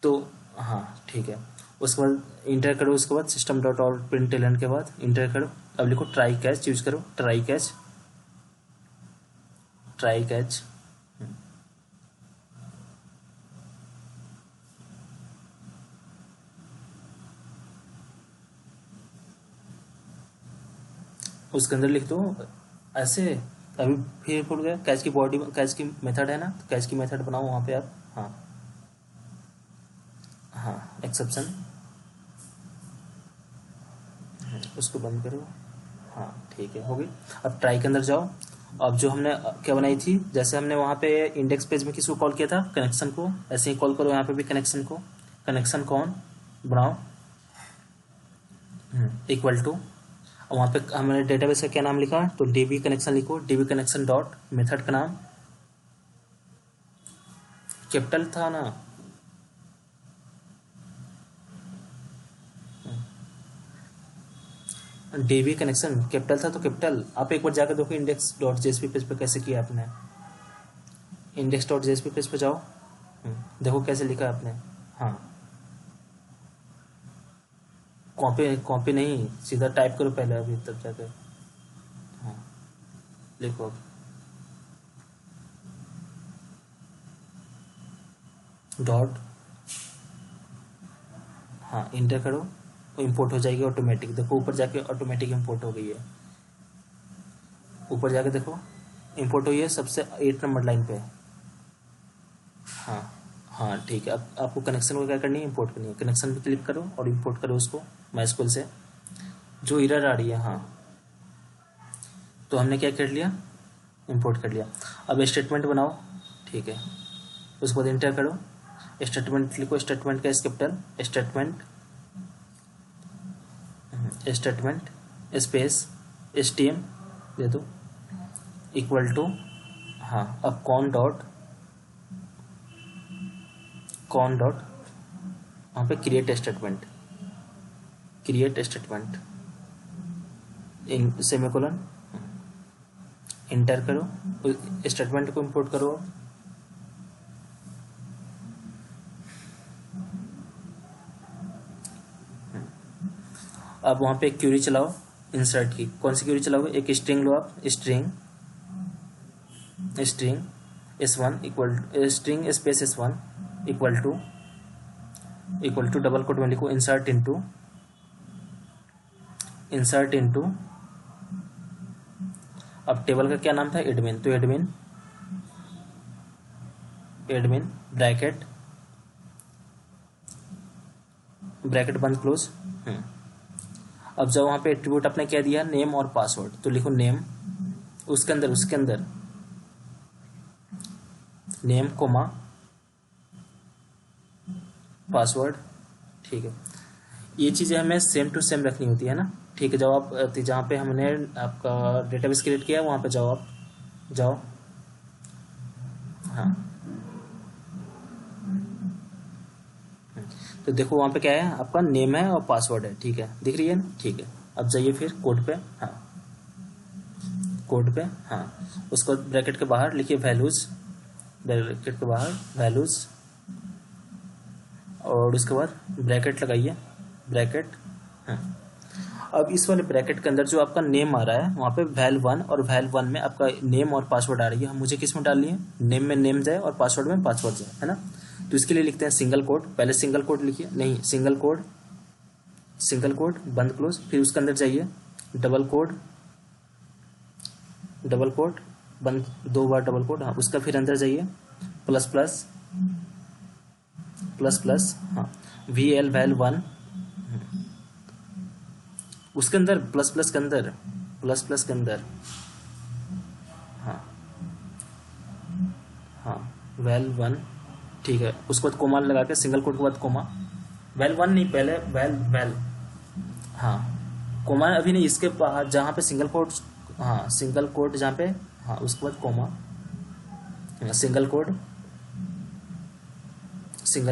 तो हाँ, ठीक है। उसके बाद इंटर करो, उसके बाद सिस्टम डॉट आउट प्रिंटलन के बाद इंटर करो। अब लिखो ट्राई कैच, यूज करो ट्राई कैच, ट्राई कैच। उसके अंदर लिख दो ऐसे। अभी फिर भूल गया, कैच की बॉडी, कैच की मेथड है ना, तो कैच की मेथड बनाओ वहाँ पे आप। हाँ हाँ, एक्सेप्शन, उसको बंद करो। हाँ, ठीक है, हो गई। अब ट्राई के अंदर जाओ। अब जो हमने क्या बनाई थी, जैसे हमने वहाँ पे इंडेक्स पेज में किसको कॉल किया था, कनेक्शन को, ऐसे ही कॉल करो यहाँ पे भी कनेक्शन को। कनेक्शन कौन बनाओ, इक्वल टू। वहाँ पे हमने डेटाबेस का क्या नाम लिखा, तो डीबी कनेक्शन लिखो, डीबी कनेक्शन डॉट मेथड का नाम कैपिटल था ना। डीबी कनेक्शन कैपिटल था तो कैपिटल। आप एक बार जाकर देखो इंडेक्स डॉट जेएसपी पेज पे कैसे किया आपने। इंडेक्स डॉट जेएसपी पेज पे जाओ, देखो कैसे लिखा आपने। हाँ, कॉपी कॉपी नहीं, सीधा टाइप करो पहले, अभी तब जाकर। हाँ, लिखो अब डॉट, हाँ इंटर करो, इंपोर्ट हो जाएगी ऑटोमेटिक। देखो ऊपर जाके ऑटोमेटिक इंपोर्ट हो गई है, ऊपर जाके देखो इंपोर्ट हुई है सबसे 8 नंबर लाइन पे। हाँ हाँ, ठीक है। अब आपको कनेक्शन को क्या करनी है, इंपोर्ट करनी है। कनेक्शन पे क्लिक करो और इंपोर्ट करो उसको माइस्क्यूएल से। जो एरर आ रही है, हाँ, तो हमने क्या कर लिया, इंपोर्ट कर लिया। अब स्टेटमेंट बनाओ, ठीक है। उसके बाद इंटर करो, स्टेटमेंट लिखो, स्टेटमेंट का capital, statement, statement space STM दे दो, इक्वल टू। हाँ, अब कॉन डॉट वहाँ पे क्रिएट स्टेटमेंट, क्रिएट स्टेटमेंट इन सेमीकोलन, इंटर करो, स्टेटमेंट को इंपोर्ट करो। अब वहाँ पे एक क्यूरी चलाओ इंसर्ट की। कौन सी क्यूरी चलाओगे, एक स्ट्रिंग लो आप, string S1 equal, string space S1 equal to double quote में लिखो इंसर्ट इनटू। अब टेबल का क्या नाम था, एडमिन, तो एडमिन ब्रैकेट बंद क्लोज। अब जब वहाँ पे एट्रीब्यूट अपने क्या दिया, नेम और पासवर्ड, तो लिखो नेम, उसके अंदर नेम कोमा पासवर्ड। ठीक है, ये चीज़ें हमें सेम टू सेम रखनी होती है ना। ठीक है, जब आप जहाँ पे हमने आपका डेटाबेस क्रिएट किया वहाँ पे जाओ, आप जाओ। हाँ, तो देखो वहाँ पे क्या है, आपका नेम है और पासवर्ड है, ठीक है, दिख रही है ना। ठीक है, अब जाइए फिर कोड पे। हाँ, कोड पे, हाँ, उसको ब्रैकेट के बाहर लिखिए वैल्यूज, ब्रैकेट के बाहर वैल्यूज, और उसके बाद ब्रैकेट लगाइए, ब्रैकेट। हाँ, अब इस वाले ब्रैकेट के अंदर जो आपका नेम आ रहा है वहाँ पे val1 और val1 में आपका नेम और पासवर्ड आ रही है, हम मुझे किस में डालनी है, नेम में नेम जाए और पासवर्ड में पासवर्ड जाए, है ना। तो इसके लिए लिखते हैं सिंगल कोड, पहले सिंगल कोड लिखिए, नहीं सिंगल कोड बंद क्लोज, फिर उसके अंदर जाइए डबल कोड बंद, 2 बार डबल कोड, हाँ उसका फिर अंदर जाइए प्लस प्लस, हाँ val1, उसके अंदर प्लस प्लस के अंदर हाँ हाँ val1, ठीक है, उसके बाद कोमा लगा के सिंगल कोड के बाद कोमा, val1 नहीं पहले वेल, हाँ कोमा अभी नहीं, इसके बाहर जहाँ पे सिंगल कोड, हाँ सिंगल कोड जहाँ पे, हाँ उसके बाद कोमा, सिंगल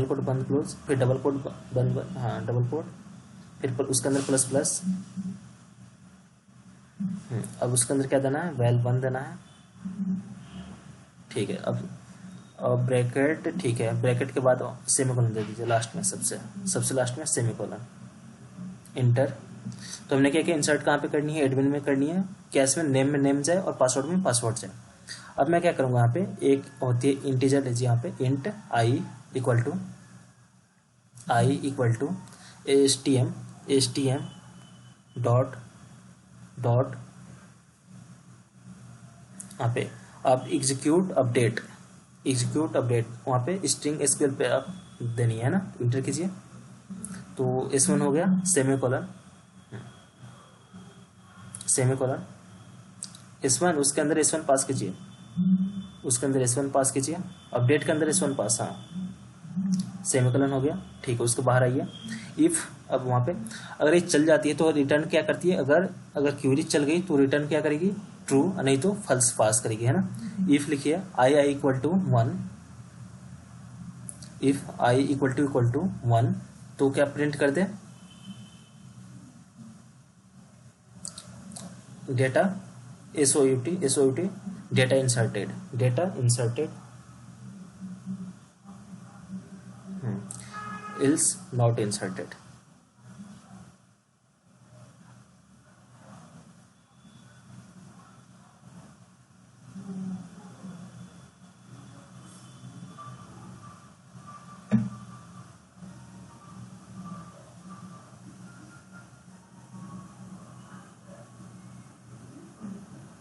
कोड बंद क्लोज, फिर डबल कोड बंद, हाँ डबल कोड, फिर उसके अंदर प्लस, अब उसके अंदर क्या देना है, val1 देना है, ठीक है। अब ब्रैकेट, ठीक है, ब्रैकेट के बाद सेमीकोलन दे दीजिए लास्ट में, सबसे लास्ट में सेमीकोलन, इंटर। तो हमने क्या किया, इंसर्ट कहाँ पे करनी है, एडमिन में करनी है, कैश में नेम जाए और पासवर्ड में पासवर्ड जाए। अब मैं क्या करूँगा, यहाँ पे एक होती है इंटीजर लीजिए, यहाँ पे int I equal to HTM dot यहाँ पे आप एग्जीक्यूट अपडेट वहाँ पे स्ट्रिंग एसक्यूएल पे आप देनी है ना, इंटर कीजिए। तो S1 हो गया, सेमीकोलन S1, उसके अंदर S1 पास कीजिए, अपडेट के अंदर S1 पास, हाँ सेमीकोलन हो गया, ठीक है। उसके बाहर आइए इफ, अब वहाँ पे अगर ये चल जाती है तो रिटर्न क्या करती है, अगर क्वेरी चल गई तो रिटर्न क्या करेगी, ट्रू, नहीं तो फॉल्स पास करेगी, है ना। इफ लिखिए I equal to 1, if I equal to 1 तो क्या प्रिंट कर दे, data SOUT data inserted, else not inserted.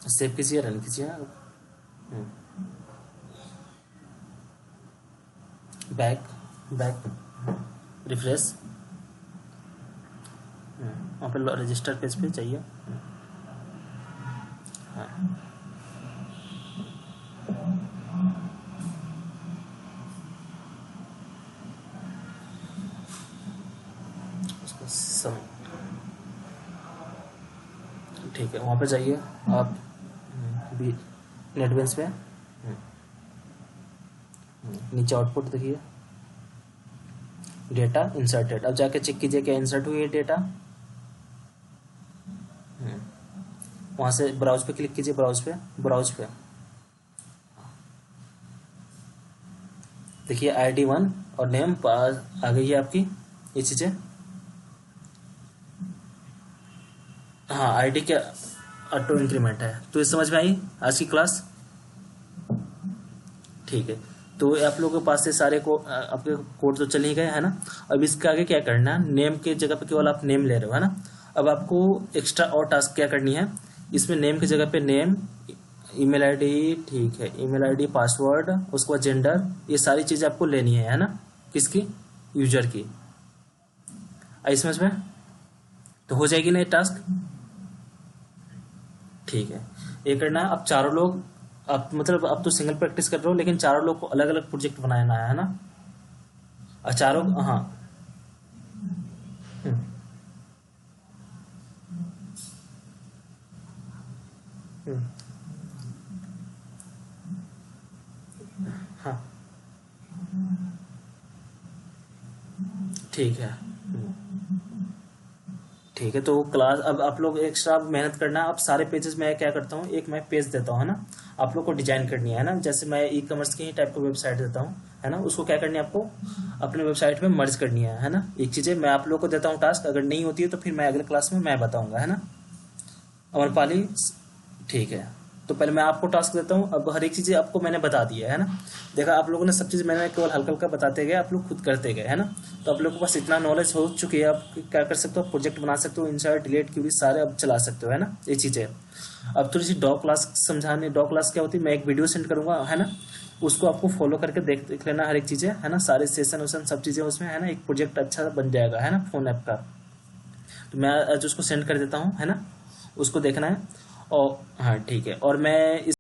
Save कीजिए, रन कीजिए, बैक रिफ्रेश, वहाँ पे रजिस्टर पेज पे चाहिए, हाँ उसका सम, ठीक है, वहाँ पे जाइए आप नेटबीन्स पे, नीचे आउटपुट देखिए, डेटा इंसर्टेड। अब जाके चेक कीजिए क्या इंसर्ट हुई है डेटा, वहाँ से ब्राउज पे क्लिक कीजिए, ब्राउज पे देखिए ID1 और नेम आ गई है आपकी ये चीज़ें, हाँ ID क्या ऑटो इंक्रीमेंट है। तो ये समझ में आई आज की क्लास, ठीक है। तो आप लोगों के पास से सारे आपके कोड तो चल ही गए है ना। अब इसके आगे क्या करना है, नेम के जगह पे केवल आप नेम ले रहे हो, है ना। अब आपको एक्स्ट्रा और टास्क क्या करनी है, इसमें नेम की जगह पे नेम, ईमेल आईडी, ठीक है, ईमेल आईडी, पासवर्ड, उसके बाद जेंडर, ये सारी चीज़ें आपको लेनी है ना, किसकी, यूजर की। आई समझ में, तो हो जाएगी ना ये टास्क, ठीक है। ये करना है। अब चारों लोग, अब मतलब अब तो सिंगल प्रैक्टिस कर रहे हो, लेकिन चारों लोग को अलग अलग प्रोजेक्ट बनाना है ना। और चारों, हाँ हाँ ठीक है, ठीक है, तो क्लास अब आप लोग एक्स्ट्रा मेहनत करना। अब सारे पेजेस मैं क्या करता हूँ, एक मैं पेज देता हूँ, है ना। आप लोग को डिजाइन करनी है ना, जैसे मैं ई कॉमर्स की ही टाइप की वेबसाइट देता हूँ, है ना। उसको क्या करनी है, आपको अपने वेबसाइट में मर्ज करनी है ना। एक चीज़ें मैं आप लोग को देता हूँ टास्क, अगर नहीं होती है तो फिर मैं अगले क्लास में मैं बताऊँगा, है ना अमरपाली। ठीक है, तो पहले मैं आपको टास्क देता हूँ। अब हर एक चीज़ें आपको मैंने बता दी है ना। देखा आप लोगों ने सब चीज़ मैंने केवल हल्का हल्का बताते गए, आप लोग खुद करते गए, है ना। तो आप लोगों के पास इतना नॉलेज हो चुकी है, आप क्या कर सकते हो, प्रोजेक्ट बना सकते हो, इंसर्ट डिलीट क्यूरी सारे अब चला सकते हो, है ना ये चीज़ें। अब थोड़ी सी डॉ क्लास समझाने, डॉ क्लास क्या होती है, मैं एक वीडियो सेंड करूँगा, है ना। उसको आपको फॉलो करके देख लेना हर एक चीज़ें, है ना। सारे सेशन वेशन सब चीज़ें उसमें, है ना। एक प्रोजेक्ट अच्छा बन जाएगा, है ना, फोन ऐप का। तो मैं आज उसको सेंड कर देता हूँ, है ना। उसको देखना है। और हाँ ठीक है, और मैं इस